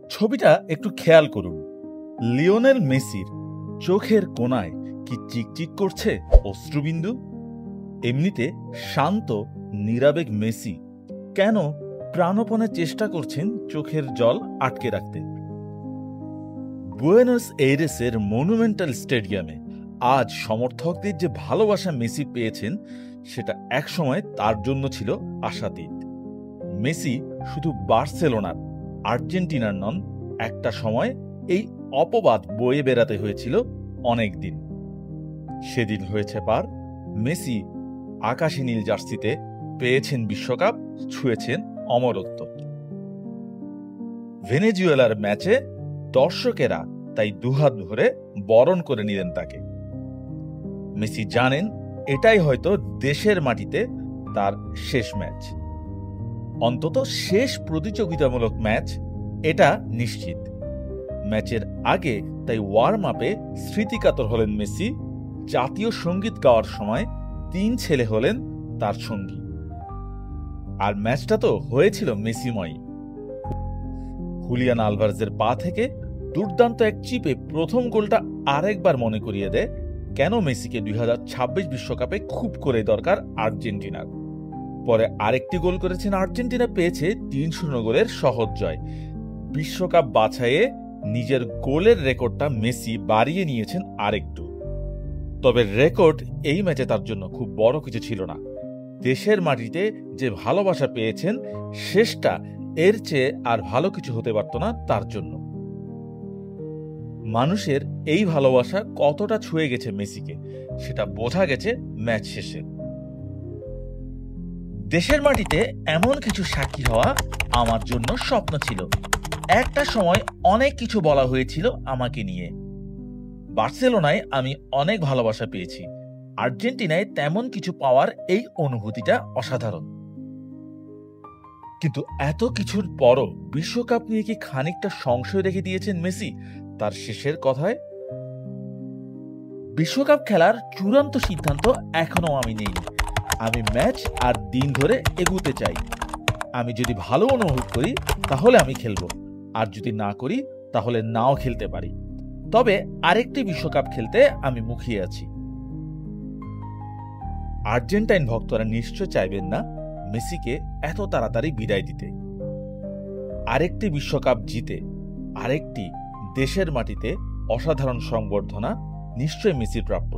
ছবিটা একটু খেয়াল করুন। লিওনেল মেসির চোখের কোণায় কি চিকচিক করছে অশ্রুবিন্দু? এমনিতে শান্ত নিরাবেগ মেসি কেন প্রাণপণে চেষ্টা করছেন চোখের জল আটকে রাখতে? বুয়েনোস এইরেসের মনুমেন্টাল স্টেডিয়ামে আজ সমর্থকদের যে ভালোবাসা মেসি পেয়েছেন সেটা একসময় তার জন্য ছিল আশাতীত। মেসি শুধু বার্সেলোনার, আর্জেন্টিনার নন, একটা সময় এই অপবাদ বয়ে বেড়াতে হয়েছিল অনেক দিন। সেদিন হয়েছে পার। মেসি আকাশী নীল জার্সিতে পেয়েছেন বিশ্বকাপ, ছুঁয়েছেন অমরত্ব। ভেনেজুয়েলার ম্যাচে দর্শকেরা তাই দুহাত ভরে বরণ করে নিলেন তাকে। মেসি জানেন এটাই হয়তো দেশের মাটিতে তার শেষ ম্যাচ, অন্তত শেষ প্রতিযোগিতামূলক ম্যাচ, এটা নিশ্চিত। ম্যাচের আগে তাই ওয়ার্ম আপে স্মৃতিকাতর হলেন মেসি। জাতীয় সঙ্গীত গাওয়ার সময় 3 ছেলে হলেন তার সঙ্গী। আর ম্যাচটা তো হয়েছিল মেসিময়। হুলিয়ান আলভারেজের পা থেকে দুর্দান্ত এক চিপে প্রথম গোলটা আরেকবার মনে করিয়ে দেয় কেন মেসিকে 2026 বিশ্বকাপে খুব করে দরকার আর্জেন্টিনার। পরে আরেকটি গোল করেছেন আর্জেন্টিনা, পেয়েছে 3-0 গোলের সহজ জয়। বিশ্বকাপ বাছাইয়ে নিজের গোলের রেকর্ডটা মেসি বাড়িয়ে নিয়েছেন আরেকটু। তবে রেকর্ড এই ম্যাচে তার জন্য খুব বড় কিছু ছিল না। দেশের মাটিতে যে ভালোবাসা পেয়েছেন শেষটা এর চেয়ে আর ভালো কিছু হতে পারত না তার জন্য। মানুষের এই ভালোবাসা কতটা ছুঁয়ে গেছে মেসিকে সেটা বোঝা গেছে ম্যাচ শেষে। দেশের মাটিতে এমন কিছু সাক্ষী হওয়া আমার জন্য স্বপ্ন ছিল। একটা সময় অনেক কিছু বলা হয়েছিল আমাকে নিয়ে। বার্সেলোনায় আমি অনেক ভালোবাসা পেয়েছি, আর্জেন্টিনায় তেমন কিছু পাওয়ার এই অনুভূতিটা অসাধারণ। কিন্তু এত কিছুর পরও বিশ্বকাপ নিয়ে কি খানিকটা সংশয় রেখে দিয়েছেন মেসি তার শেষের কথায়? বিশ্বকাপ খেলার চূড়ান্ত সিদ্ধান্ত এখনো আমি নেইনি। আমি ম্যাচ আর দিন ধরে এগুতে চাই। আমি যদি ভালো অনুভব করি তাহলে আমি খেলবো, আর যদি না করি তাহলে নাও খেলতে পারি। তবে আরেকটি বিশ্বকাপ খেলতে আমি মুখিয়ে আছি। আর্জেন্টাইন ভক্তরা নিশ্চয় চাইবেন না মেসিকে এত তাড়াতাড়ি বিদায় দিতে। আরেকটি বিশ্বকাপ জিতে আরেকটি দেশের মাটিতে অসাধারণ সংবর্ধনা নিশ্চয় মেসির প্রাপ্য।